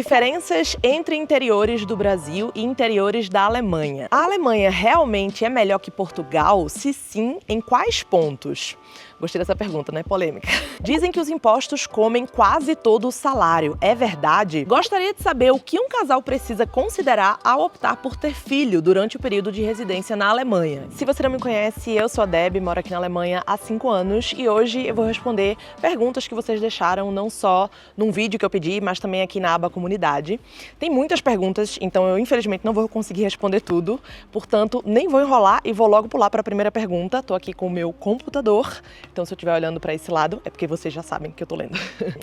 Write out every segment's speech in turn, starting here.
Diferenças entre interiores do Brasil e interiores da Alemanha. A Alemanha realmente é melhor que Portugal? Se sim, em quais pontos? Gostei dessa pergunta, né? Polêmica. Dizem que os impostos comem quase todo o salário. É verdade? Gostaria de saber o que um casal precisa considerar ao optar por ter filho durante o período de residência na Alemanha. Se você não me conhece, eu sou a Deb, moro aqui na Alemanha há 5 anos e hoje eu vou responder perguntas que vocês deixaram não só num vídeo que eu pedi, mas também aqui na aba comunidade. Tem muitas perguntas, então eu infelizmente não vou conseguir responder tudo, portanto nem vou enrolar e vou logo pular para a primeira pergunta. Tô aqui com o meu computador. Então, se eu estiver olhando para esse lado, é porque vocês já sabem que eu tô lendo.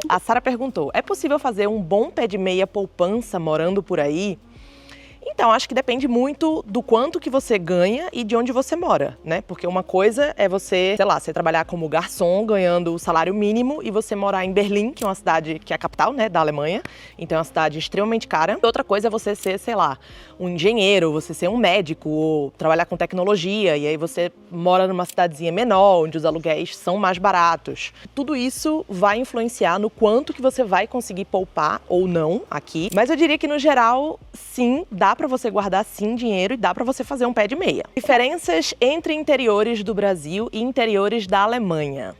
A Sara perguntou: é possível fazer um bom pé de meia poupança morando por aí? Então, acho que depende muito do quanto que você ganha e de onde você mora, né? Porque uma coisa é você, sei lá, você trabalhar como garçom ganhando o salário mínimo e você morar em Berlim, que é uma cidade que é a capital, né, da Alemanha, então é uma cidade extremamente cara. Outra coisa é você ser, sei lá, um engenheiro, você ser um médico ou trabalhar com tecnologia e aí você mora numa cidadezinha menor, onde os aluguéis são mais baratos. Tudo isso vai influenciar no quanto que você vai conseguir poupar ou não aqui, mas eu diria que no geral, sim, dá para você guardar sim dinheiro e dá para você fazer um pé de meia. Diferenças entre interiores do Brasil e interiores da Alemanha.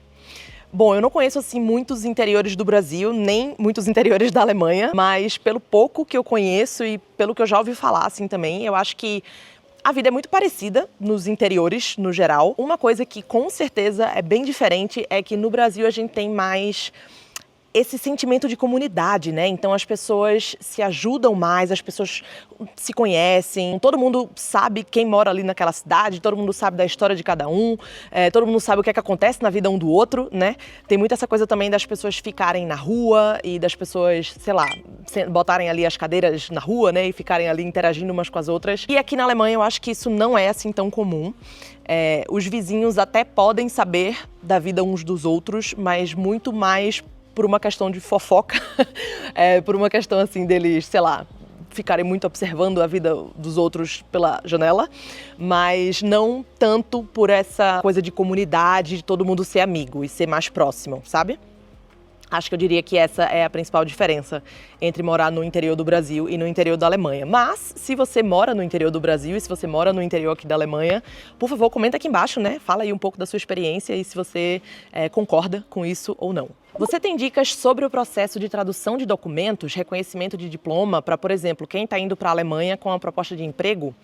Bom, eu não conheço assim muitos interiores do Brasil, nem muitos interiores da Alemanha, mas pelo pouco que eu conheço e pelo que eu já ouvi falar assim também, eu acho que a vida é muito parecida nos interiores, no geral. Uma coisa que com certeza é bem diferente é que no Brasil a gente tem mais esse sentimento de comunidade, né? Então as pessoas se ajudam mais, as pessoas se conhecem, todo mundo sabe quem mora ali naquela cidade, todo mundo sabe da história de cada um, todo mundo sabe o que é que acontece na vida um do outro, né? Tem muito essa coisa também das pessoas ficarem na rua e das pessoas, sei lá, botarem ali as cadeiras na rua, né? E ficarem ali interagindo umas com as outras. E aqui na Alemanha eu acho que isso não é assim tão comum. Os vizinhos até podem saber da vida uns dos outros, mas muito mais por uma questão de fofoca, por uma questão assim deles, sei lá, ficarem muito observando a vida dos outros pela janela, mas não tanto por essa coisa de comunidade, de todo mundo ser amigo e ser mais próximo, sabe? Acho que eu diria que essa é a principal diferença entre morar no interior do Brasil e no interior da Alemanha. Mas, se você mora no interior do Brasil e se você mora no interior aqui da Alemanha, por favor, comenta aqui embaixo, né? Fala aí um pouco da sua experiência e se você concorda com isso ou não. Você tem dicas sobre o processo de tradução de documentos, reconhecimento de diploma para, por exemplo, quem está indo para a Alemanha com a proposta de emprego?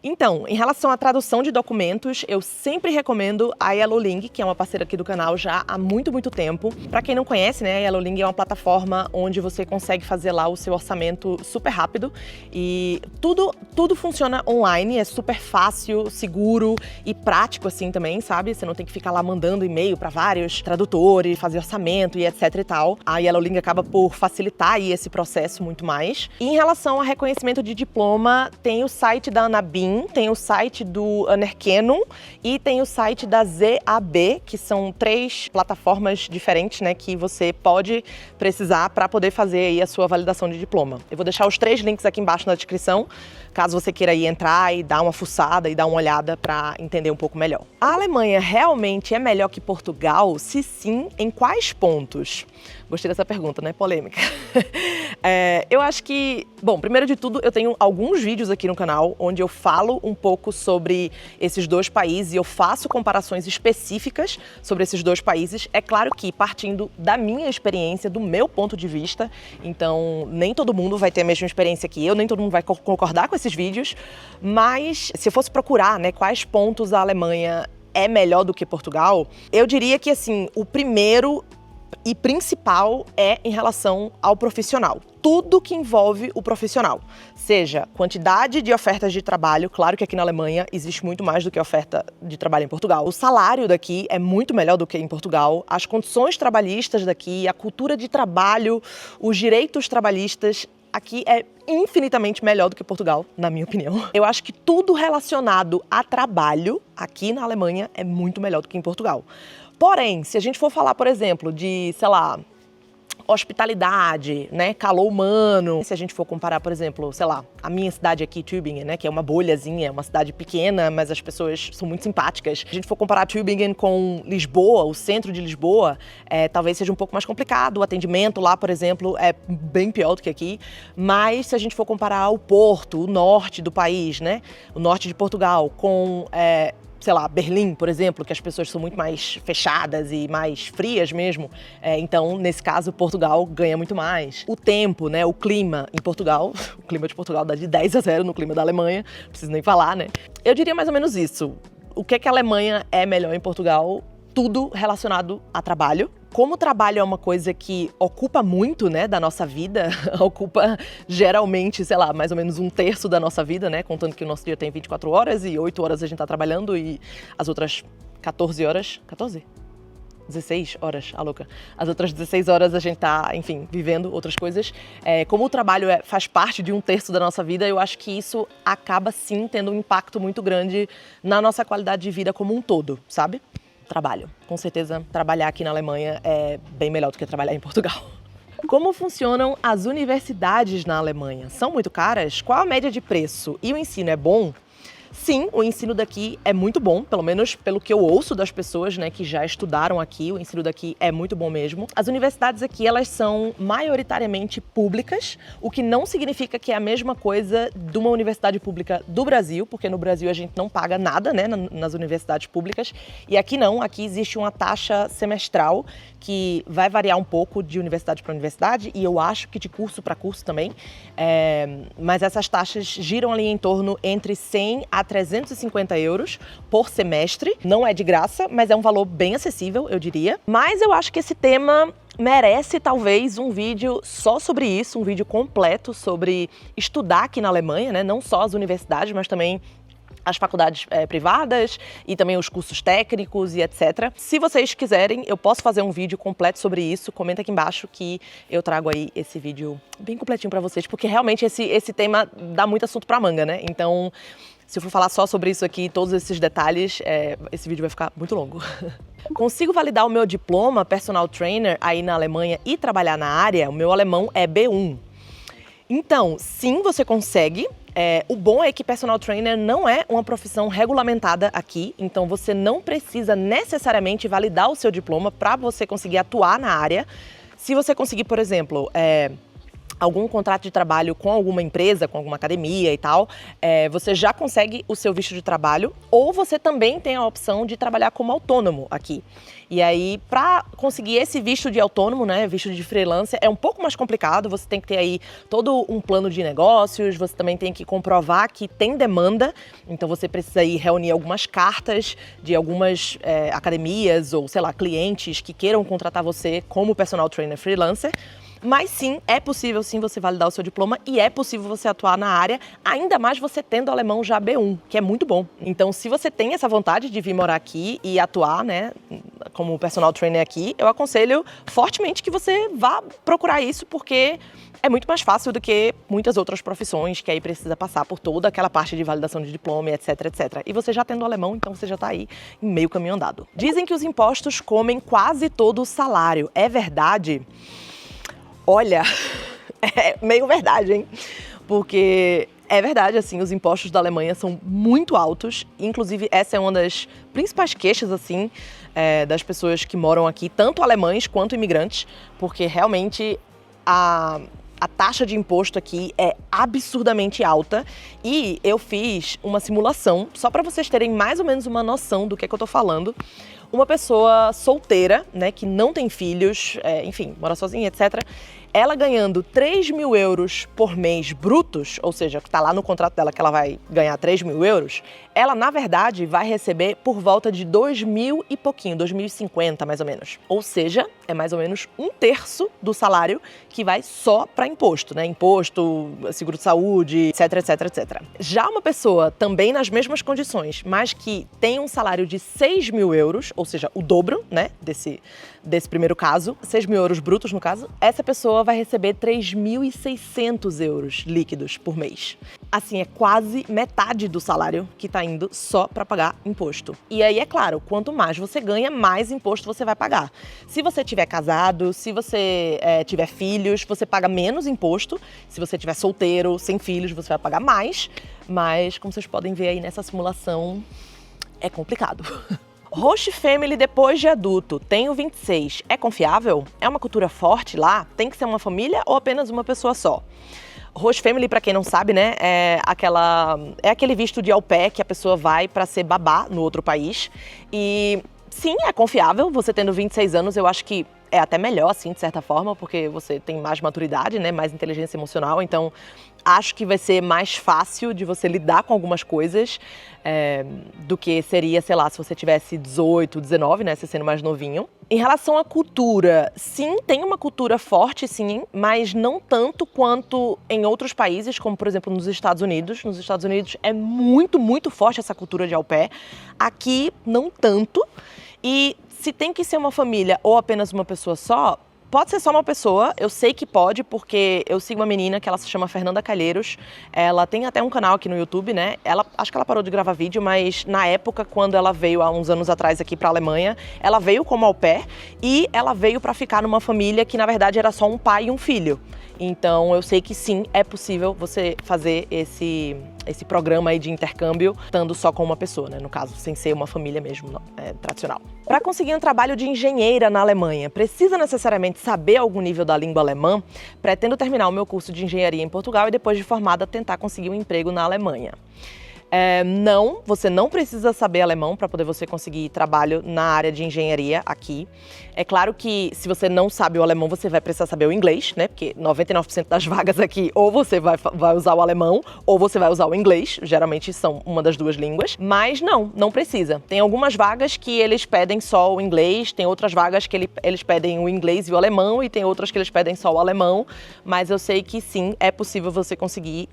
Então, em relação à tradução de documentos, eu sempre recomendo a Yellowling, que é uma parceira aqui do canal já há muito, muito tempo. Para quem não conhece, né, a Yellowling é uma plataforma onde você consegue fazer lá o seu orçamento super rápido e tudo funciona online, é super fácil, seguro e prático assim também, sabe? Você não tem que ficar lá mandando e-mail para vários tradutores, fazer orçamento e etc e tal. A Yellowling acaba por facilitar aí esse processo muito mais. E em relação a reconhecimento de diploma, tem o site da Anabim, tem o site do Anerkennung e tem o site da ZAB, que são 3 plataformas diferentes, né, que você pode precisar para poder fazer aí a sua validação de diploma. Eu vou deixar os 3 links aqui embaixo na descrição, caso você queira aí entrar e dar uma fuçada e dar uma olhada para entender um pouco melhor. A Alemanha realmente é melhor que Portugal? Se sim, em quais pontos? Gostei dessa pergunta, né? Polêmica. Eu acho que, bom, primeiro de tudo, eu tenho alguns vídeos aqui no canal onde eu falo um pouco sobre esses 2 países e eu faço comparações específicas sobre esses 2 países. É claro que partindo da minha experiência, do meu ponto de vista, então nem todo mundo vai ter a mesma experiência que eu, nem todo mundo vai concordar com esses vídeos, mas se eu fosse procurar, né, quais pontos a Alemanha é melhor do que Portugal, eu diria que, assim, o primeiro e principal é em relação ao profissional. Tudo que envolve o profissional, seja quantidade de ofertas de trabalho, claro que aqui na Alemanha existe muito mais do que oferta de trabalho em Portugal. O salário daqui é muito melhor do que em Portugal, as condições trabalhistas daqui, a cultura de trabalho, os direitos trabalhistas aqui é infinitamente melhor do que Portugal, na minha opinião. Eu acho que tudo relacionado a trabalho aqui na Alemanha é muito melhor do que em Portugal. Porém, se a gente for falar, por exemplo, de, sei lá, hospitalidade, né, calor humano. Se a gente for comparar, por exemplo, sei lá, a minha cidade aqui, Tübingen, né, que é uma bolhazinha, uma cidade pequena, mas as pessoas são muito simpáticas. Se a gente for comparar Tübingen com Lisboa, o centro de Lisboa, talvez seja um pouco mais complicado. O atendimento lá, por exemplo, é bem pior do que aqui. Mas se a gente for comparar o Porto, o norte do país, né, o norte de Portugal, com sei lá, Berlim, por exemplo, que as pessoas são muito mais fechadas e mais frias mesmo. Então, nesse caso, Portugal ganha muito mais. O tempo, né, o clima em Portugal, o clima de Portugal dá de 10-0 no clima da Alemanha, não preciso nem falar, né? Eu diria mais ou menos isso. O que é que a Alemanha é melhor em Portugal? Tudo relacionado a trabalho. Como o trabalho é uma coisa que ocupa muito, né, da nossa vida, ocupa geralmente, sei lá, mais ou menos 1/3 da nossa vida, né, contando que o nosso dia tem 24 horas e 8 horas a gente tá trabalhando e as outras 14 horas, 14? 16 horas, a louca. As outras 16 horas a gente tá, enfim, vivendo outras coisas. Como o trabalho faz parte de 1/3 da nossa vida, eu acho que isso acaba sim tendo um impacto muito grande na nossa qualidade de vida como um todo, sabe? Trabalho. Com certeza, trabalhar aqui na Alemanha é bem melhor do que trabalhar em Portugal. Como funcionam as universidades na Alemanha? São muito caras? Qual a média de preço? E o ensino é bom? Sim, o ensino daqui é muito bom, pelo menos pelo que eu ouço das pessoas, né, que já estudaram aqui, o ensino daqui é muito bom mesmo. As universidades aqui, elas são maioritariamente públicas, o que não significa que é a mesma coisa de uma universidade pública do Brasil, porque no Brasil a gente não paga nada, né, nas universidades públicas, e aqui não, aqui existe uma taxa semestral que vai variar um pouco de universidade para universidade, e eu acho que de curso para curso também, mas essas taxas giram ali em torno entre 100 a 350 euros por semestre. Não é de graça, mas é um valor bem acessível, eu diria. Mas eu acho que esse tema merece talvez um vídeo só sobre isso, um vídeo completo sobre estudar aqui na Alemanha, né? Não só as universidades, mas também as faculdades privadas e também os cursos técnicos e etc. Se vocês quiserem, eu posso fazer um vídeo completo sobre isso. Comenta aqui embaixo que eu trago aí esse vídeo bem completinho pra vocês, porque realmente esse tema dá muito assunto pra manga, né? Então, se eu for falar só sobre isso aqui, todos esses detalhes, esse vídeo vai ficar muito longo. Consigo validar o meu diploma personal trainer aí na Alemanha e trabalhar na área? O meu alemão é B1. Então, sim, você consegue. O bom é que personal trainer não é uma profissão regulamentada aqui, então você não precisa necessariamente validar o seu diploma para você conseguir atuar na área. Se você conseguir, por exemplo, algum contrato de trabalho com alguma empresa, com alguma academia e tal, você já consegue o seu visto de trabalho, ou você também tem a opção de trabalhar como autônomo aqui. E aí, para conseguir esse visto de autônomo, né, visto de freelancer, é um pouco mais complicado, você tem que ter aí todo um plano de negócios, você também tem que comprovar que tem demanda, então você precisa aí reunir algumas cartas de algumas academias ou, sei lá, clientes que queiram contratar você como personal trainer freelancer. Mas sim, é possível sim você validar o seu diploma e é possível você atuar na área, ainda mais você tendo alemão já B1, que é muito bom. Então, se você tem essa vontade de vir morar aqui e atuar, né, como personal trainer aqui, eu aconselho fortemente que você vá procurar isso, porque é muito mais fácil do que muitas outras profissões que aí precisa passar por toda aquela parte de validação de diploma, etc, etc. E você já tendo alemão, então você já tá aí em meio caminho andado. Dizem que os impostos comem quase todo o salário. É verdade? Olha, é meio verdade, hein? Porque é verdade, assim, os impostos da Alemanha são muito altos. Inclusive, essa é uma das principais queixas, assim, das pessoas que moram aqui, tanto alemães quanto imigrantes, porque realmente a taxa de imposto aqui é absurdamente alta. E eu fiz uma simulação, só para vocês terem mais ou menos uma noção do que é que eu tô falando. Uma pessoa solteira, né, que não tem filhos, enfim, mora sozinha, etc., ela ganhando 3.000 euros por mês brutos, ou seja, que está lá no contrato dela que ela vai ganhar 3.000 euros, ela, na verdade, vai receber por volta de 2.000 e pouquinho, 2.050 mais ou menos. Ou seja, é mais ou menos 1/3 do salário que vai só para imposto, né? Imposto, seguro-saúde, etc, etc, etc. Já uma pessoa também nas mesmas condições, mas que tem um salário de 6.000 euros, ou seja, o dobro, né, desse primeiro caso, 6.000 euros brutos no caso, essa pessoa vai receber 3.600 euros líquidos por mês. Assim, é quase metade do salário que tá indo só para pagar imposto. E aí, é claro, quanto mais você ganha, mais imposto você vai pagar. Se você tiver casado, se você tiver filhos, você paga menos imposto. Se você tiver solteiro, sem filhos, você vai pagar mais. Mas, como vocês podem ver aí nessa simulação, é complicado. Host Family depois de adulto, tenho 26, é confiável? É uma cultura forte lá? Tem que ser uma família ou apenas uma pessoa só? Host Family, pra quem não sabe, né, é aquele visto de au pair que a pessoa vai pra ser babá no outro país. E sim, é confiável, você tendo 26 anos, eu acho que é até melhor, assim, de certa forma, porque você tem mais maturidade, né, mais inteligência emocional, então acho que vai ser mais fácil de você lidar com algumas coisas do que seria, sei lá, se você tivesse 18, 19, né, você sendo mais novinho. Em relação à cultura, sim, tem uma cultura forte, sim, mas não tanto quanto em outros países, como, por exemplo, nos Estados Unidos. Nos Estados Unidos é muito, muito forte essa cultura de au pair. Aqui, não tanto. E se tem que ser uma família ou apenas uma pessoa só, pode ser só uma pessoa, eu sei que pode, porque eu sigo uma menina que ela se chama Fernanda Calheiros, ela tem até um canal aqui no YouTube, né? Acho que ela parou de gravar vídeo, mas na época, quando ela veio há uns anos atrás aqui pra Alemanha, ela veio como au pair e ela veio pra ficar numa família que na verdade era só um pai e um filho. Então eu sei que sim, é possível você fazer esse programa aí de intercâmbio estando só com uma pessoa, né? No caso, sem ser uma família mesmo tradicional. Para conseguir um trabalho de engenheira na Alemanha, precisa necessariamente saber algum nível da língua alemã? Pretendo terminar o meu curso de engenharia em Portugal e depois de formada tentar conseguir um emprego na Alemanha. Não, você não precisa saber alemão para poder você conseguir trabalho na área de engenharia aqui. É claro que se você não sabe o alemão, você vai precisar saber o inglês, né? Porque 99% das vagas aqui, ou você vai usar o alemão, ou você vai usar o inglês. Geralmente são uma das duas línguas. Mas não precisa. Tem algumas vagas que eles pedem só o inglês, tem outras vagas que eles pedem o inglês e o alemão, e tem outras que eles pedem só o alemão. Mas eu sei que sim, é possível você conseguir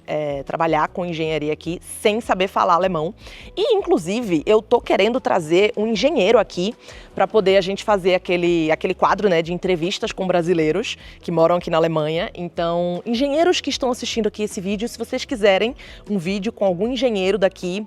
trabalhar com engenharia aqui sem saber falar alemão. E, inclusive, eu tô querendo trazer um engenheiro aqui para poder a gente fazer aquele quadro, né, de entrevistas com brasileiros que moram aqui na Alemanha. Então, engenheiros que estão assistindo aqui esse vídeo, se vocês quiserem um vídeo com algum engenheiro daqui,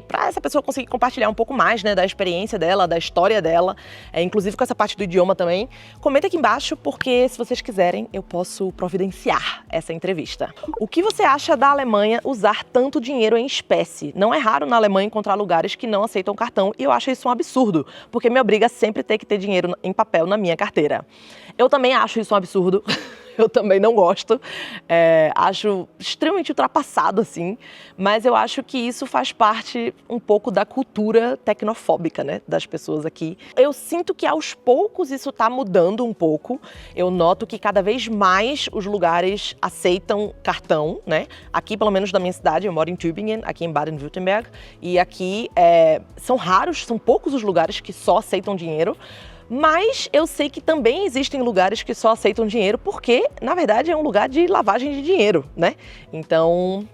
pra essa pessoa conseguir compartilhar um pouco mais, né, da experiência dela, da história dela, inclusive com essa parte do idioma também, comenta aqui embaixo, porque se vocês quiserem, eu posso providenciar essa entrevista. O que você acha da Alemanha usar tanto dinheiro em espécie? Não é raro na Alemanha encontrar lugares que não aceitam cartão e eu acho isso um absurdo, porque me obriga a sempre ter que ter dinheiro em papel na minha carteira. Eu também acho isso um absurdo. Eu também não gosto, acho extremamente ultrapassado, assim, mas eu acho que isso faz parte um pouco da cultura tecnofóbica, né, das pessoas aqui. Eu sinto que aos poucos isso tá mudando um pouco, eu noto que cada vez mais os lugares aceitam cartão, né, aqui pelo menos na minha cidade, eu moro em Tübingen, aqui em Baden-Württemberg, e aqui são poucos os lugares que só aceitam dinheiro. Mas eu sei que também existem lugares que só aceitam dinheiro porque, na verdade, é um lugar de lavagem de dinheiro, né? Então,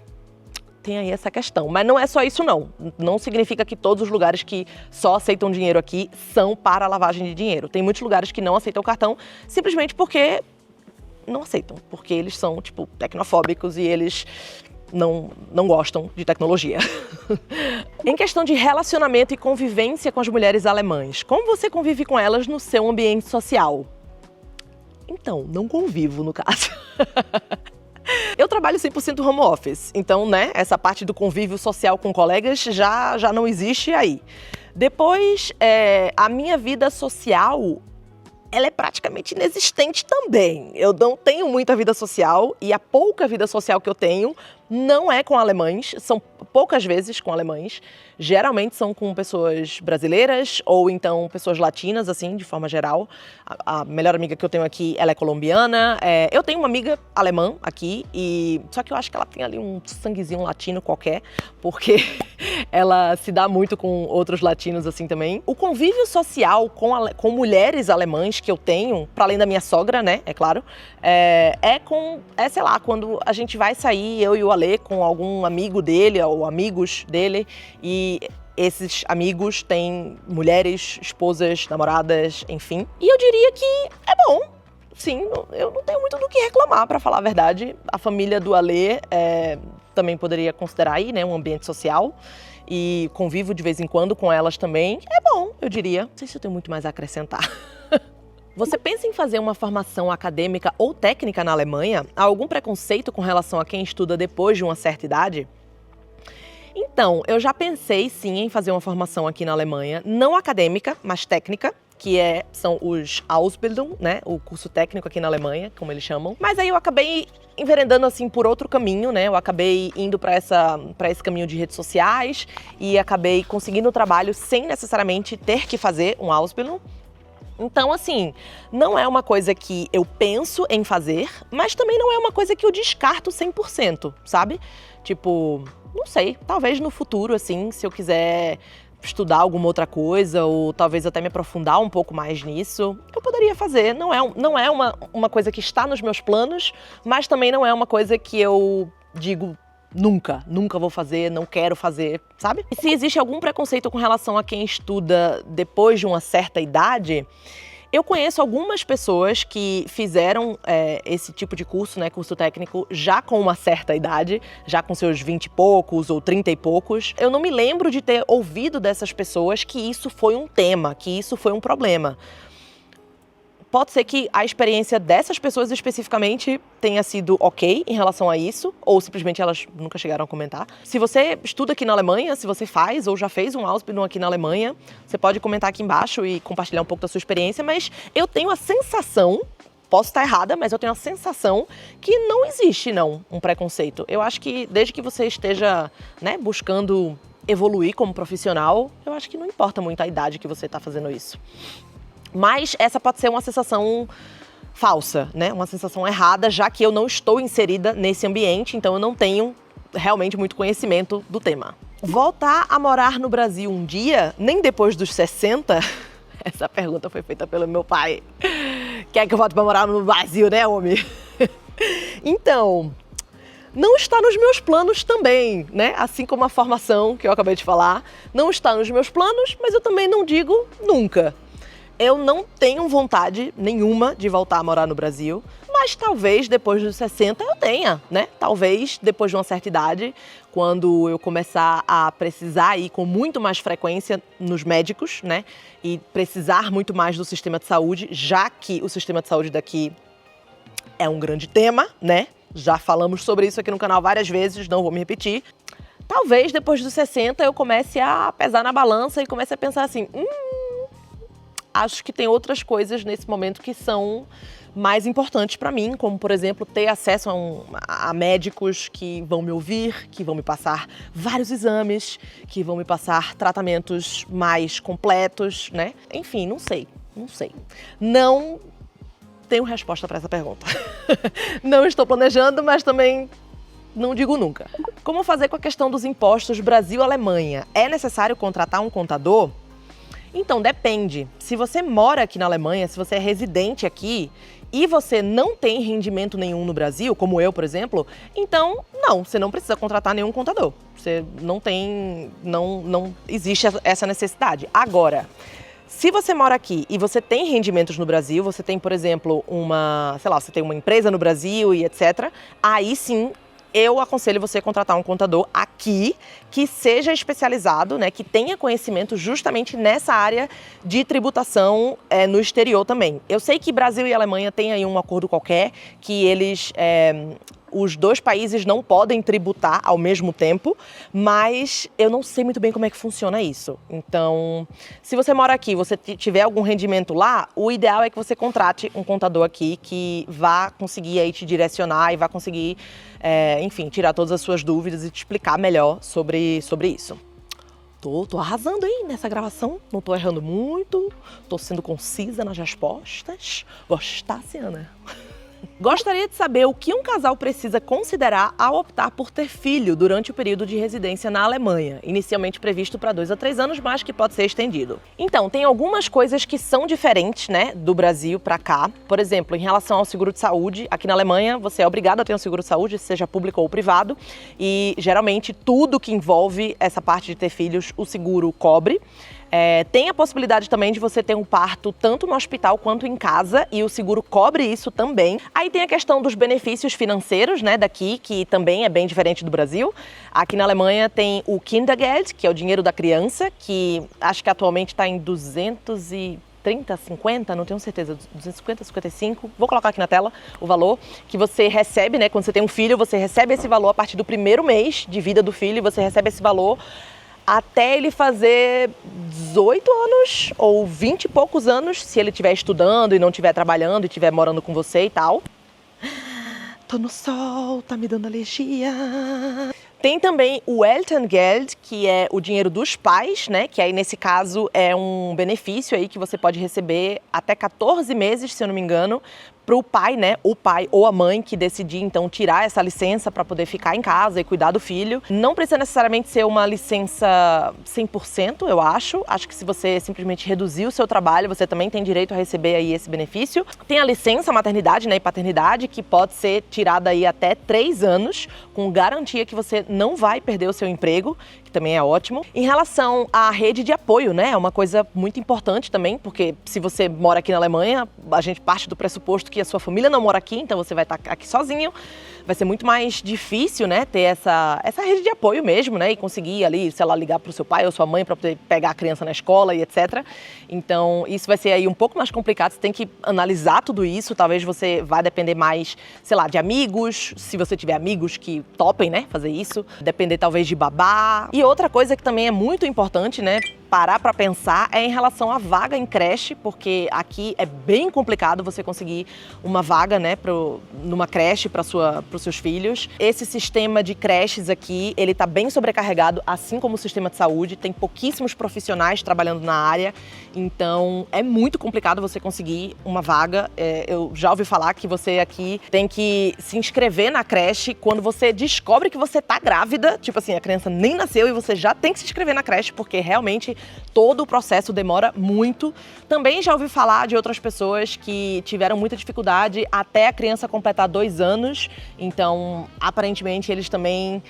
tem aí essa questão. Mas não é só isso, não. Não significa que todos os lugares que só aceitam dinheiro aqui são para lavagem de dinheiro. Tem muitos lugares que não aceitam cartão simplesmente porque não aceitam. Porque eles são, tipo, tecnofóbicos e eles não gostam de tecnologia. Em questão de relacionamento e convivência com as mulheres alemãs, como você convive com elas no seu ambiente social? Então, não convivo, no caso. Eu trabalho 100% home office, então, né, essa parte do convívio social com colegas já não existe aí. Depois, a minha vida social, ela é praticamente inexistente também. Eu não tenho muita vida social e a pouca vida social que eu tenho não é com alemães, são poucas vezes com alemães. Geralmente são com pessoas brasileiras ou então pessoas latinas, assim, de forma geral. A melhor amiga que eu tenho aqui, ela é colombiana. Eu tenho uma amiga alemã aqui, só que eu acho que ela tem ali um sanguezinho latino qualquer, porque ela se dá muito com outros latinos, assim, também. O convívio social com mulheres alemãs que eu tenho, para além da minha sogra, né, é claro, sei lá, quando a gente vai sair, eu e o Ale, com algum amigo dele ou amigos dele, e esses amigos têm mulheres, esposas, namoradas, enfim. E eu diria que é bom. sim, eu não tenho muito do que reclamar, pra falar a verdade. A família do Alê também poderia considerar aí, né, um ambiente social. E convivo de vez em quando com elas também. É bom, eu diria. Não sei se eu tenho muito mais a acrescentar. Você pensa em fazer uma formação acadêmica ou técnica na Alemanha? Há algum preconceito com relação a quem estuda depois de uma certa idade? Então, eu já pensei sim em fazer uma formação aqui na Alemanha, não acadêmica, mas técnica, que são os Ausbildung, né? O curso técnico aqui na Alemanha, como eles chamam. Mas aí eu acabei enveredando assim por outro caminho, né? Eu acabei indo para esse caminho de redes sociais e acabei conseguindo o trabalho sem necessariamente ter que fazer um Ausbildung. Então, assim, não é uma coisa que eu penso em fazer, mas também não é uma coisa que eu descarto 100%, sabe? Tipo, não sei, talvez no futuro, assim, se eu quiser estudar alguma outra coisa ou talvez até me aprofundar um pouco mais nisso, eu poderia fazer. Não é uma coisa que está nos meus planos, mas também não é uma coisa que eu digo nunca vou fazer, não quero fazer, sabe? E se existe algum preconceito com relação a quem estuda depois de uma certa idade, eu conheço algumas pessoas que fizeram esse tipo de curso, né, curso técnico, já com uma certa idade, já com seus 20 e poucos ou 30 e poucos. Eu não me lembro de ter ouvido dessas pessoas que isso foi um tema, que isso foi um problema. Pode ser que a experiência dessas pessoas especificamente tenha sido ok em relação a isso, ou simplesmente elas nunca chegaram a comentar. Se você estuda aqui na Alemanha, se você faz ou já fez um Ausbildung aqui na Alemanha, você pode comentar aqui embaixo e compartilhar um pouco da sua experiência, mas eu tenho a sensação, posso estar errada, mas eu tenho a sensação que não existe, um preconceito. Eu acho que desde que você esteja, né, buscando evoluir como profissional, eu acho que não importa muito a idade que você está fazendo isso. Mas essa pode ser uma sensação falsa, né? Uma sensação errada, já que eu não estou inserida nesse ambiente, então eu não tenho realmente muito conhecimento do tema. Voltar a morar no Brasil um dia, nem depois dos 60? Essa pergunta foi feita pelo meu pai. Quer que eu volte para morar no Brasil, né, homem? Então, não está nos meus planos também, né? Assim como a formação que eu acabei de falar, não está nos meus planos, mas eu também não digo nunca. Eu não tenho vontade nenhuma de voltar a morar no Brasil, mas talvez depois dos 60 eu tenha, né? Talvez depois de uma certa idade, quando eu começar a precisar ir com muito mais frequência nos médicos, né? E precisar muito mais do sistema de saúde, já que o sistema de saúde daqui é um grande tema, né? Já falamos sobre isso aqui no canal várias vezes, não vou me repetir. Talvez depois dos 60 eu comece a pesar na balança e comece a pensar assim, acho que tem outras coisas nesse momento que são mais importantes para mim, como, por exemplo, ter acesso a médicos que vão me ouvir, que vão me passar vários exames, que vão me passar tratamentos mais completos, né? Enfim, não sei. Não tenho resposta para essa pergunta. Não estou planejando, mas também não digo nunca. Como fazer com a questão dos impostos Brasil-Alemanha? É necessário contratar um contador? Então, depende. Se você mora aqui na Alemanha, se você é residente aqui e você não tem rendimento nenhum no Brasil, como eu, por exemplo, então, não, você não precisa contratar nenhum contador. Você não existe essa necessidade. Agora, se você mora aqui e você tem rendimentos no Brasil, você tem, por exemplo, você tem uma empresa no Brasil e etc., aí sim, eu aconselho você a contratar um contador aqui que seja especializado, né, que tenha conhecimento justamente nessa área de tributação no exterior também. Eu sei que Brasil e Alemanha têm aí um acordo qualquer que os dois países não podem tributar ao mesmo tempo, mas eu não sei muito bem como é que funciona isso. Então, se você mora aqui, você tiver algum rendimento lá, o ideal é que você contrate um contador aqui que vá conseguir aí te direcionar e vá conseguir, enfim, tirar todas as suas dúvidas e te explicar melhor sobre isso. Tô arrasando aí nessa gravação, não tô errando muito, tô sendo concisa nas respostas. Gostasse, Ana? Gostaria de saber o que um casal precisa considerar ao optar por ter filho durante o período de residência na Alemanha, inicialmente previsto para 2 a 3 anos, mas que pode ser estendido. Então, tem algumas coisas que são diferentes, né, do Brasil para cá. Por exemplo, em relação ao seguro de saúde, aqui na Alemanha você é obrigado a ter um seguro de saúde, seja público ou privado, e geralmente tudo que envolve essa parte de ter filhos, o seguro cobre. Tem a possibilidade também de você ter um parto tanto no hospital quanto em casa, e o seguro cobre isso também. Aí tem a questão dos benefícios financeiros, né, daqui, que também é bem diferente do Brasil. Aqui na Alemanha tem o Kindergeld, que é o dinheiro da criança, que acho que atualmente está em 230, 50, não tenho certeza, 250, 55, vou colocar aqui na tela o valor que você recebe, né, quando você tem um filho, você recebe esse valor a partir do primeiro mês de vida do filho, e você recebe esse valor até ele fazer 18 anos ou 20 e poucos anos, se ele estiver estudando e não estiver trabalhando e estiver morando com você e tal. Tô no sol, tá me dando alergia. Tem também o Elterngeld, que é o dinheiro dos pais, né? Que aí nesse caso é um benefício aí que você pode receber até 14 meses, se eu não me engano, para o pai, né? O pai ou a mãe que decidir então tirar essa licença para poder ficar em casa e cuidar do filho. Não precisa necessariamente ser uma licença 100%, eu acho. Acho que se você simplesmente reduzir o seu trabalho, você também tem direito a receber aí esse benefício. Tem a licença maternidade, né, e paternidade, que pode ser tirada aí até 3 anos, com garantia que você não vai perder o seu emprego, que também é ótimo. Em relação à rede de apoio, né, é uma coisa muito importante também, porque se você mora aqui na Alemanha, a gente parte do pressuposto que a sua família não mora aqui, então você vai estar aqui sozinho. Vai ser muito mais difícil, né, ter essa rede de apoio mesmo, né, e conseguir ali, sei lá, ligar para o seu pai ou sua mãe para poder pegar a criança na escola e etc. Então, isso vai ser aí um pouco mais complicado, você tem que analisar tudo isso, talvez você vá depender mais, sei lá, de amigos, se você tiver amigos que topem, né, fazer isso, depender talvez de babá. E outra coisa que também é muito importante, né, parar para pensar é em relação à vaga em creche, porque aqui é bem complicado você conseguir uma vaga, né, numa creche para os seus filhos. Esse sistema de creches aqui, ele tá bem sobrecarregado, assim como o sistema de saúde, tem pouquíssimos profissionais trabalhando na área, então é muito complicado você conseguir uma vaga. Eu já ouvi falar que você aqui tem que se inscrever na creche quando você descobre que você tá grávida, tipo assim, a criança nem nasceu e você já tem que se inscrever na creche, porque realmente todo o processo demora muito. Também já ouvi falar de outras pessoas que tiveram muita dificuldade até a criança completar 2 anos. Então, aparentemente, eles também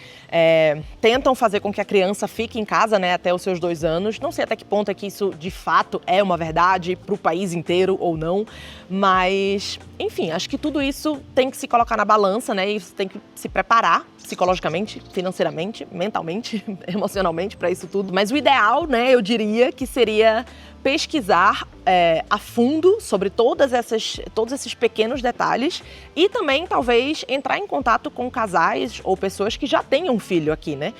tentam fazer com que a criança fique em casa, né, até os seus 2 anos. Não sei até que ponto é que isso, de fato, é uma verdade para o país inteiro ou não. Mas, enfim, acho que tudo isso tem que se colocar na balança, né, e você tem que se preparar psicologicamente, financeiramente, mentalmente, emocionalmente para isso tudo. Mas o ideal, né, eu diria que seria pesquisar a fundo sobre todos esses pequenos detalhes e também talvez entrar em contato com casais ou pessoas que já tenham um filho aqui, né?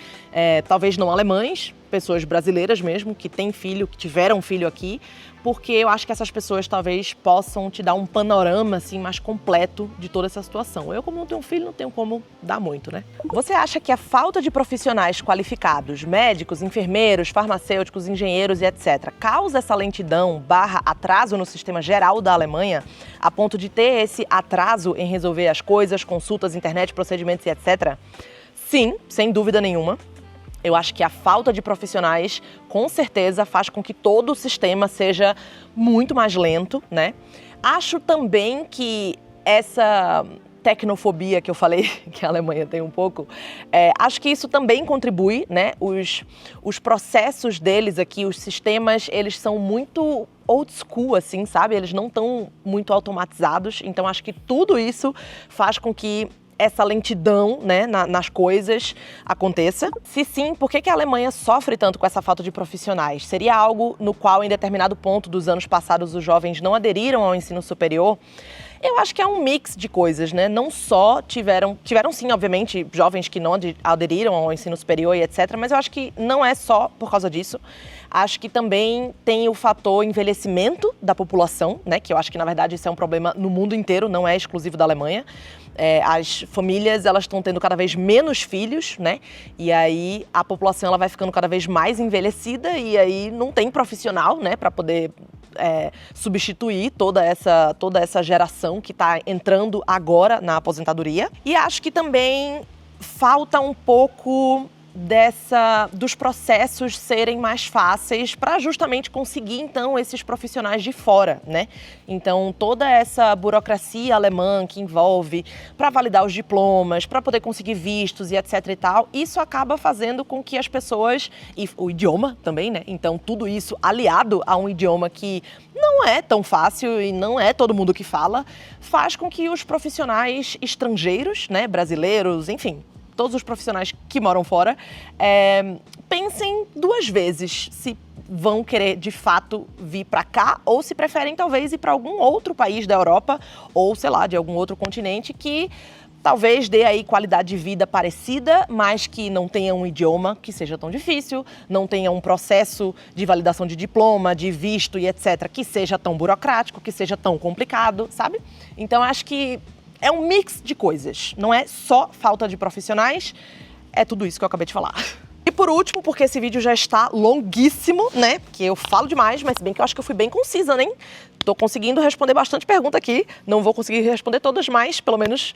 Talvez não alemães, pessoas brasileiras mesmo que têm filho, que tiveram filho aqui, porque eu acho que essas pessoas talvez possam te dar um panorama assim mais completo de toda essa situação. Eu, como não tenho filho, não tenho como dar muito, né? Você acha que a falta de profissionais qualificados, médicos, enfermeiros, farmacêuticos, engenheiros e etc., causa essa lentidão / atraso no sistema geral da Alemanha, a ponto de ter esse atraso em resolver as coisas, consultas, internet, procedimentos e etc.? Sim, sem dúvida nenhuma. Eu acho que a falta de profissionais, com certeza, faz com que todo o sistema seja muito mais lento, né? Acho também que essa tecnofobia que eu falei, que a Alemanha tem um pouco, acho que isso também contribui, né? Os processos deles aqui, os sistemas, eles são muito old school, assim, sabe? Eles não estão muito automatizados, então acho que tudo isso faz com que essa lentidão, né, nas coisas aconteça. Se sim, por que a Alemanha sofre tanto com essa falta de profissionais? Seria algo no qual, em determinado ponto dos anos passados, os jovens não aderiram ao ensino superior? Eu acho que é um mix de coisas, né? Não só tiveram sim, obviamente, jovens que não aderiram ao ensino superior e etc., mas eu acho que não é só por causa disso. Acho que também tem o fator envelhecimento da população, né? Que eu acho que, na verdade, isso é um problema no mundo inteiro, não é exclusivo da Alemanha. As famílias, elas estão tendo cada vez menos filhos, né? E aí a população ela vai ficando cada vez mais envelhecida e aí não tem profissional, né? Para poder substituir toda essa geração que está entrando agora na aposentadoria. E acho que também falta um pouco dos processos serem mais fáceis para justamente conseguir, então, esses profissionais de fora, né? Então, toda essa burocracia alemã que envolve para validar os diplomas, para poder conseguir vistos e etc e tal, isso acaba fazendo com que as pessoas, e o idioma também, né? Então, tudo isso aliado a um idioma que não é tão fácil e não é todo mundo que fala, faz com que os profissionais estrangeiros, né, brasileiros, enfim, todos os profissionais que moram fora, pensem 2 vezes se vão querer de fato vir para cá ou se preferem talvez ir para algum outro país da Europa ou, sei lá, de algum outro continente que talvez dê aí qualidade de vida parecida, mas que não tenha um idioma que seja tão difícil, não tenha um processo de validação de diploma, de visto e etc, que seja tão burocrático, que seja tão complicado, sabe? Então acho que é um mix de coisas, não é só falta de profissionais, é tudo isso que eu acabei de falar. E por último, porque esse vídeo já está longuíssimo, né? Porque eu falo demais, mas se bem que eu acho que eu fui bem concisa, né? Tô conseguindo responder bastante pergunta aqui. Não vou conseguir responder todas, mas pelo menos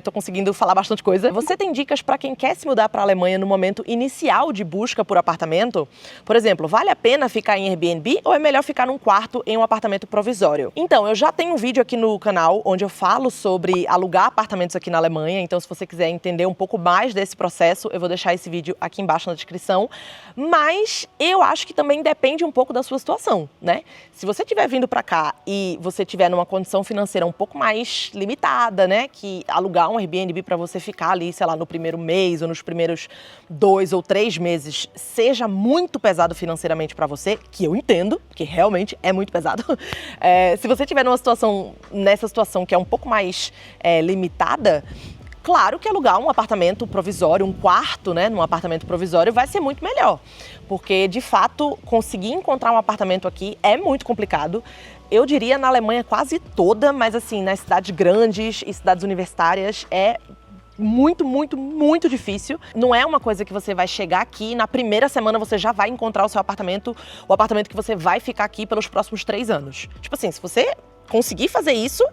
tô conseguindo falar bastante coisa. Você tem dicas para quem quer se mudar para a Alemanha no momento inicial de busca por apartamento? Por exemplo, vale a pena ficar em Airbnb ou é melhor ficar num quarto em um apartamento provisório? Então, eu já tenho um vídeo aqui no canal onde eu falo sobre alugar apartamentos aqui na Alemanha. Então, se você quiser entender um pouco mais desse processo, eu vou deixar esse vídeo aqui embaixo na descrição. Mas eu acho que também depende um pouco da sua situação, né? Se você estiver vindo para cá e você tiver numa condição financeira um pouco mais limitada, né, que alugar um Airbnb para você ficar ali, sei lá, no primeiro mês ou nos primeiros 2 ou 3 meses seja muito pesado financeiramente para você, que eu entendo, porque realmente é muito pesado. Se você tiver nessa situação que é um pouco mais limitada, claro que alugar um apartamento provisório, um quarto, né, num apartamento provisório vai ser muito melhor, porque de fato conseguir encontrar um apartamento aqui é muito complicado. Eu diria na Alemanha quase toda, mas assim, nas cidades grandes e cidades universitárias é muito, muito, muito difícil. Não é uma coisa que você vai chegar aqui e na primeira semana você já vai encontrar o seu apartamento, o apartamento que você vai ficar aqui pelos próximos 3 anos. Tipo assim, se você conseguir fazer isso,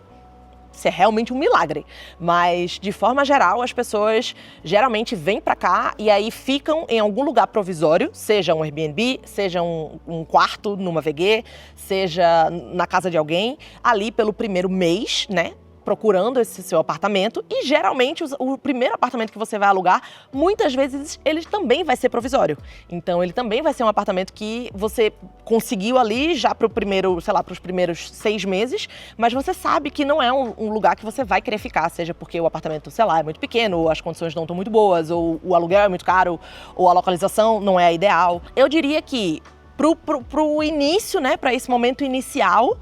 isso é realmente um milagre. Mas, de forma geral, as pessoas geralmente vêm pra cá e aí ficam em algum lugar provisório, seja um Airbnb, seja um quarto numa VG, seja na casa de alguém, ali pelo primeiro mês, né? Procurando esse seu apartamento e geralmente o primeiro apartamento que você vai alugar, muitas vezes ele também vai ser provisório. Então ele também vai ser um apartamento que você conseguiu ali já para o primeiro, sei lá, para os primeiros 6 meses, mas você sabe que não é um lugar que você vai querer ficar, seja porque o apartamento, sei lá, é muito pequeno, ou as condições não estão muito boas, ou o aluguel é muito caro, ou a localização não é a ideal. Eu diria que pro início, né, para esse momento inicial,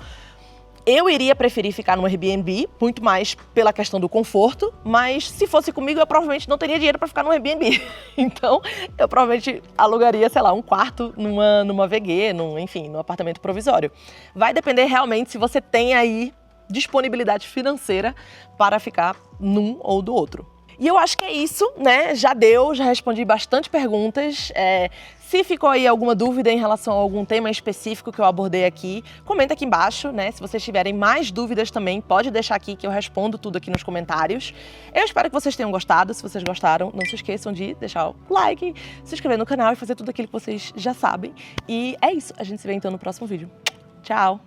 eu iria preferir ficar no Airbnb, muito mais pela questão do conforto, mas se fosse comigo eu provavelmente não teria dinheiro para ficar no Airbnb. Então eu provavelmente alugaria, sei lá, um quarto numa VG, enfim, num apartamento provisório. Vai depender realmente se você tem aí disponibilidade financeira para ficar num ou do outro. E eu acho que é isso, né? Já respondi bastante perguntas. Se ficou aí alguma dúvida em relação a algum tema específico que eu abordei aqui, comenta aqui embaixo, né? Se vocês tiverem mais dúvidas também, pode deixar aqui que eu respondo tudo aqui nos comentários. Eu espero que vocês tenham gostado. Se vocês gostaram, não se esqueçam de deixar o like, se inscrever no canal e fazer tudo aquilo que vocês já sabem. E é isso. A gente se vê então no próximo vídeo. Tchau!